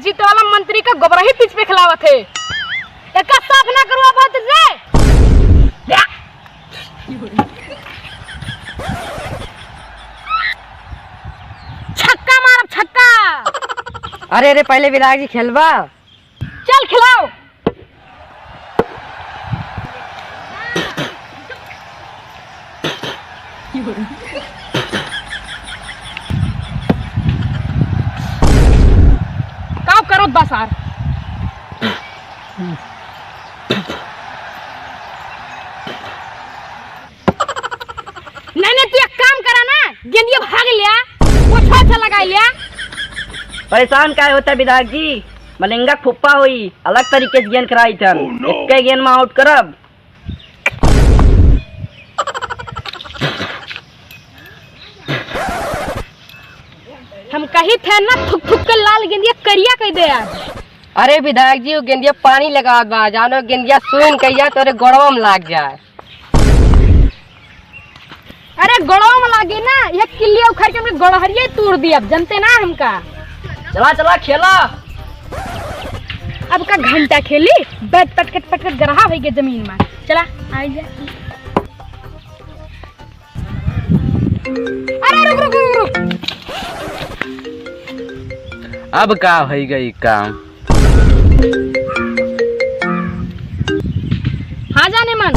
जीते वाला मंत्री का गोबरा ही पिच पे खिलावत है। एक साफ ना करवा बात रे। छक्का मार छक्का। अरे अरे पहले विराट जी खेलवा। चल खिलाओ। काव करो बसार। नहीं तू एक काम करा ना, गेंदिया भाग लिया, पोछा अच्छा लगा लिया। परेशान क्या होता विधायक जी, मलिंगा फुप्पा हुई अलग तरीके से गेंद कराई थन। एक गेंद में आउट करब। हम कही थे ना थुक थुक के लाल गेंदिया करिया कह दे आज। अरे विधायक जी वो गेंदिया पानी लगा बा, जानो गेंदिया सुन कहिया तोरे गोड़वा में लाग जाए। अरे गोड़वा में लागे ना, ये किलिया उखाड़ के हमने गोड़हरिया तोड़ दिया, जनते ना हमका। चला चला खेला। अब का घंटा खेली, बैठ पटकट पटकट गरहा हो गया जमीन में। चला आई जा। अरे रुक रुक रुक रुक। अब का हो गई काम। हाँ जाने मन,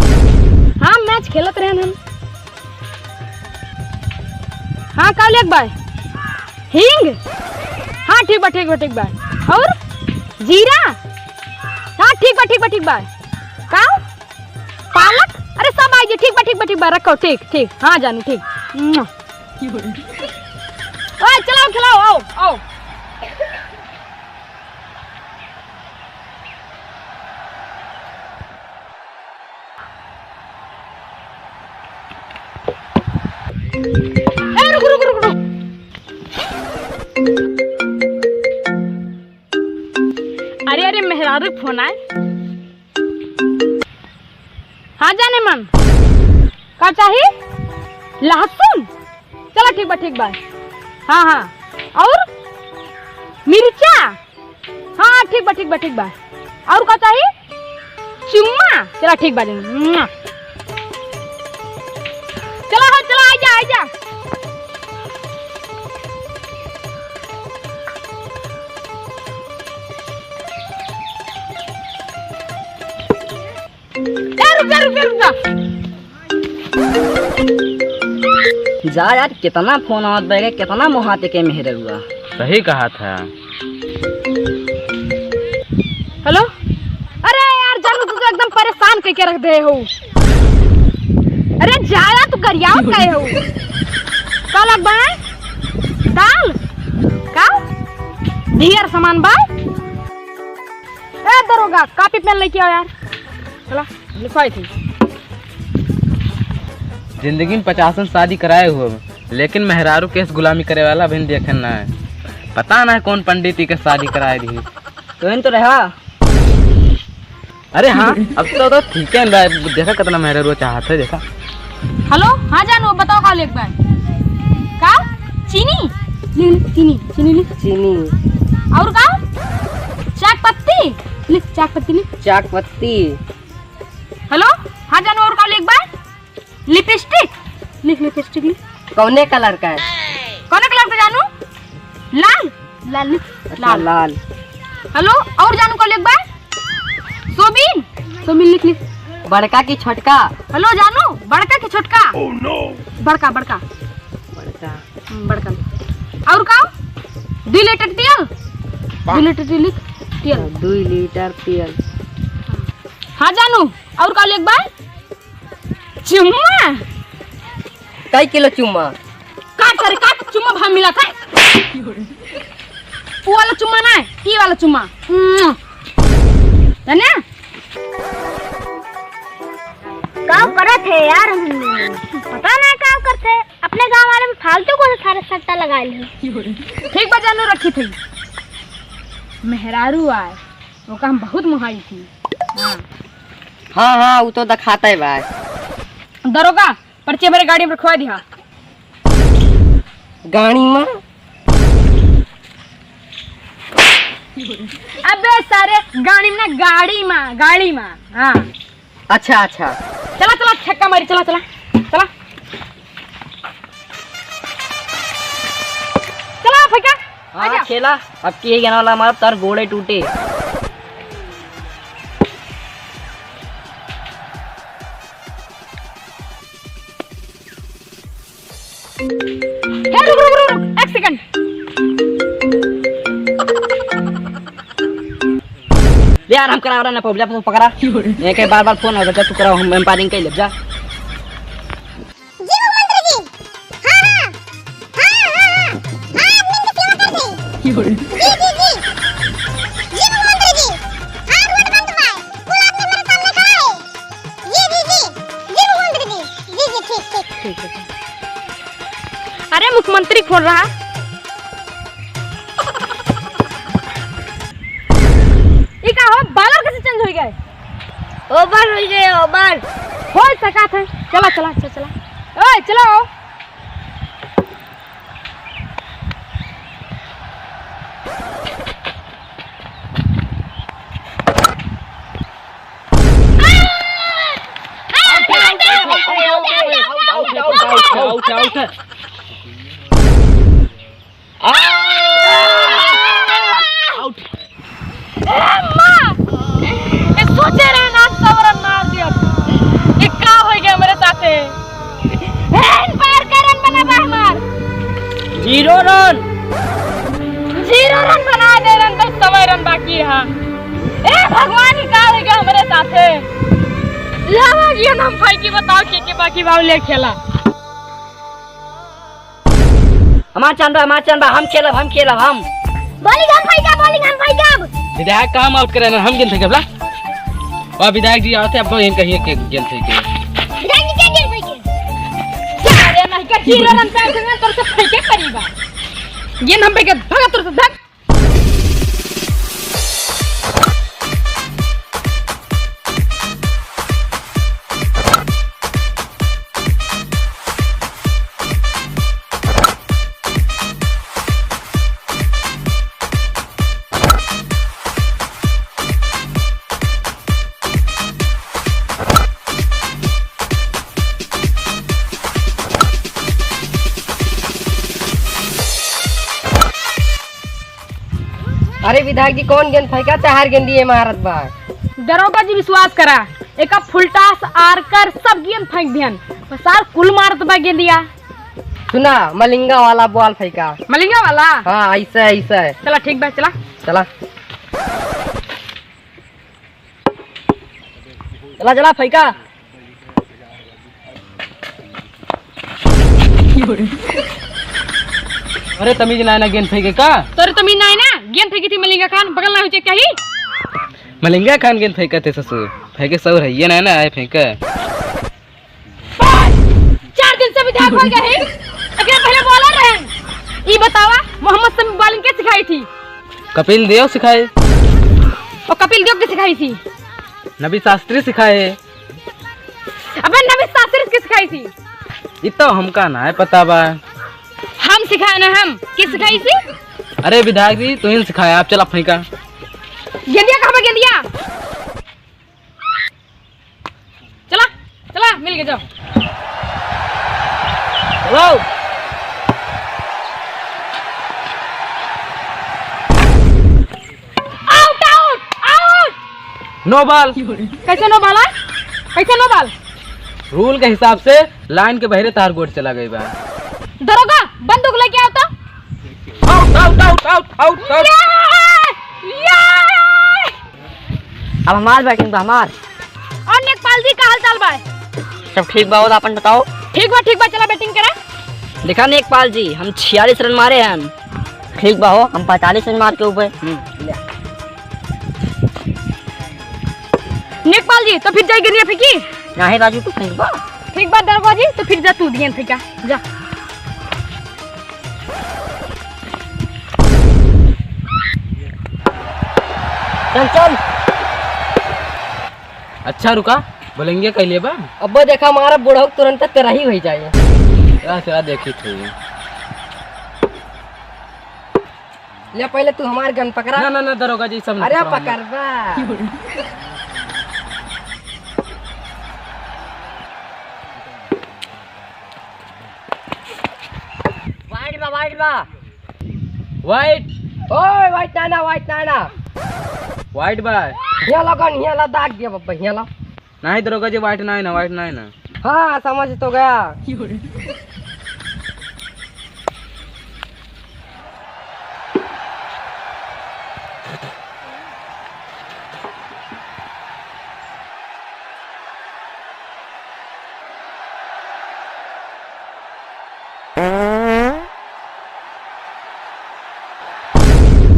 हाँ मैच खेलत रहे हम। हाँ काल एक बार हिंग, हाँ ठीक बा और जीरा, हाँ ठीक बा का पालक, अरे सब आई ठीक बा रखो ठीक हाँ जानू ठीक। ओए चलाओ खिलाओ आओ। रुक। अरे मेहरारू फोन आए। हाँ जाने मन का चाहिए लहसुन, चलो ठीक बा हाँ और मिर्चा, हाँ ठीक बा और का चाहिए चुम्मा, चलो ठीक बा चलो आजा। जा यार कितना फोन आवत बैगे, कितना मुहाते के मेहर हुआ। सही कहा था। हेलो, अरे यार जानू तू तो एकदम परेशान करके रख दे हो। अरे जाया तू गरियाओ कहे हो। कल अब बनाए दाल का ढेर सामान बा। ए दरोगा कॉपी पेन लेके आओ यार, चला लिखवाई थी। जिंदगी में 50 शादी कराए हुए, लेकिन मेहरारू केस गुलामी करे वाला भी देखन ना है। पता ना है कौन पंडित के शादी कराए रही। तो रहा। अरे हाँ अब तो ठीक है, देखा कितना मेहरारू चाहते देखा। हेलो हाँ जानू बताओ कॉल एक बार का चीनी चीनी और का चाक पत्ती लिख। हेलो हाँ जानू और कॉल एक बार लिपस्टिक लिख। कौने कलर का है? कौन कलर का जानू? लाल। लाल। हेलो और जानू कॉल एक बार सोबिन लिख। बड़का की छोटका? हेलो जानू बड़का की छोटका? बड़का और का 2 लीटर तेल 2 लीटर तेल। हाँ जानू और कॉल एक बार चुम्मा। कई किलो चुम्मा? काट चुम्मा भाव मिला था। वो वाला चुम्मा ना, ये वाला चुम्मा ना। काम करत है यार, पता नहीं काम करते। अपने गांव वाले में फालतू को सारे सट्टा लगा ले। ठीक बा जानू रखी थी। मेहरारू आए वो का हम बहुत मुहाई थी। हाँ वो तो दिखाता है भाई। दरोगा पर्चे मेरे गाड़ी में रखवा दिया। गाड़ी में अबे सारे गाड़ी में हाँ। अच्छा अच्छा चला चला छक्का मारी, चला चला चला चला फैका। हाँ खेला, अब की गेना वाला हमारा तार गोड़े टूटे। रुक एक सेकंड। ले आराम करा रहा ना पबजा पे पकड़ा। ये के बार फोन आ जाता, तू करा हम एम्पायरिंग कर ले जा। अरे मुख्यमंत्री खोल रहा। ये का हो, बालर कैसे चेंज हो गए? ओवर हो गए, ओवर हो सका था। चला चला चला चला, ओए चलो। सोचे रहे ना सवरन मार दिया। ये का हो गया मेरे साथे? हैंड फायर का रन बना बा हमार। 0 रन 0 रन बना दे, रन तो समय रन बाकी है। ए भगवान, का हो गया मेरे साथे? लावा गया नाम भाई की, बताओ के बाकी बाव ले खेला। हमार चंदा हम खेलब हम। बॉलिंग हम भाई का विधायक काम आउट करे ना, हम गेंद फेंके बला। और विधायक जी आते अब इन कहिए के गेंद फेंके। विधायक जी क्या गेम फेंके? अरे नहीं का 0 रन पे से तोर से फेंके करीबा। गेंद हम पे के भागा तोर से भाग। अरे विधायक जी कौन गेंद फेंका? 4 गेंद दिए महारत बा। दरोगा जी विश्वास करा, एक फुलटास आरकर सब गेंद फेंक दियन, सार कुल मारत बा गेंदिया। सुना, मलिंगा वाला बॉल फेंका। मलिंगा वाला? हाँ ऐसा है। चला ठीक बा, चला चला चला चला फेंका। अरे तमीज ना गेंद फेंके का? तोरे तमीज नहीं ना, गेंद फेंकी थी मलिंगा खान, बगल ना हो चाहिए कहीं। मलिंगा खान गेंद फेंका थे ससुर, फेंके सौर है ये ना ना आए फेंका। 4 दिन से विधायक हो गए हैं, अगर पहले बॉलर रहे। ये बतावा मोहम्मद शमी बॉलिंग के सिखाई थी? कपिल देव सिखाए। और कपिल देव के सिखाई थी? नबी शास्त्री सिखाए। अबे नबी शास्त्री की सिखाई थी? ये तो हमका ना है पता बा। हम सिखाए ना, हम किस सिखाई थी? अरे विधायक जी तू ही सिखाया, आप चला फेंका। गेंदिया कहाँ पे गेंदिया? चला चला मिल के जाओ। चलो out out out. No ball. कैसे नो बॉल है? कैसे नो बॉल? रूल के हिसाब से लाइन के बहरे तार गोट चला गई बा। दरोगा बंदूक लेके आओ तो। Out out out out out out. अब हमार बैटिंग बा हमार। और नेकपाल जी का हाल चाल बा? सब ठीक बा, और अपन बताओ। ठीक बा, चला बैटिंग करा। देखा नेकपाल जी, हम 46 रन मारे हैं। ठीक बा हो, हम 45 रन मार के ऊपर। नेकपाल जी तो फिर जाए गिरिया फेंकी? नहीं राजू तू फेंक बा। ठीक बात दरोगा जी, तो फिर जा तू गेंद फेंका जा। चल चल। अच्छा रुका, बोलेंगे कह लिए बा। अब देखा हमारा बुढ़ा तुरंत तेरा ही हो जाए। चला देखी थी। ले पहले तू हमार गन पकड़ा। ना ना ना दरोगा जी सब अरे पकड़वा। वाइट बा वाइट बा। वाइट ओए वाइट नाना वाइट बा यहाँ लगन यहाँ ला दाग दिया बाबा यहाँ ला। नहीं दरोगा जी वाइट नहीं ना वाइट नहीं ना। हाँ समझ तो गया।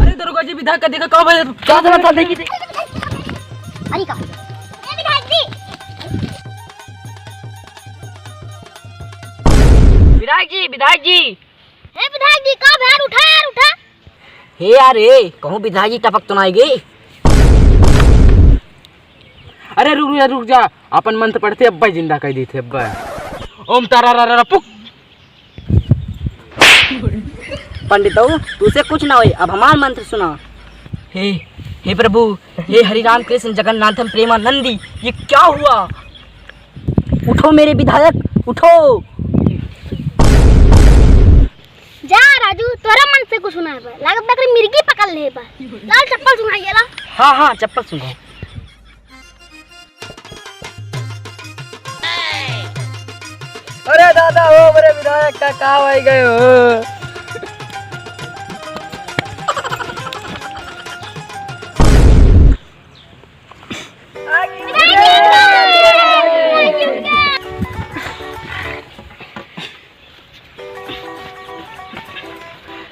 अरे दरोगा जी विधायक का देखा कब है? क्या था देखी थी। अरे का ये विधायक जी। विधायक जी हे विधायक जी कब यार उठा। हे यार ए कहूँ विधायक जी टपक तो नहीं गई। अरे रुक जा अपन मंत्र पढ़ते अब्बा जिंदा कर दी थे अब्बा। ओम तारा रा रा पुक। पंडित तुझसे कुछ ना हुई, अब हमारा मंत्र सुना। हे प्रभु, हे हरि राम कृष्ण जगन्नाथम प्रेमानंदी, ये क्या हुआ? उठो मेरे विधायक उठो। जा राजू तोरा मन से कुछ सुना है लागत बकरी मिर्गी पकड़ ले बा। लाल चप्पल सुनाइए ला। हाँ चप्पल सुनो। अरे दादा हो मेरे विधायक का कहाँ आई गए हो?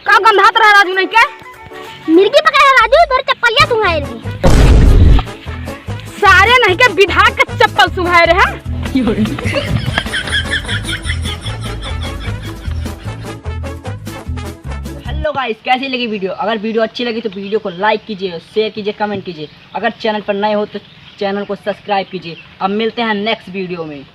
का गंधात रहा राजू नहीं के? मिर्गी पकड़ है राजू तोर चप्पलिया सुनाए रे। सारे नहीं के विधायक का चप्पल सुंघाए रहे। हेलो गाइस, कैसी लगी वीडियो? अगर वीडियो अच्छी लगी तो वीडियो को लाइक कीजिए, शेयर कीजिए, कमेंट कीजिए। अगर चैनल पर नए हो तो चैनल को सब्सक्राइब कीजिए। अब मिलते हैं नेक्स्ट वीडियो में।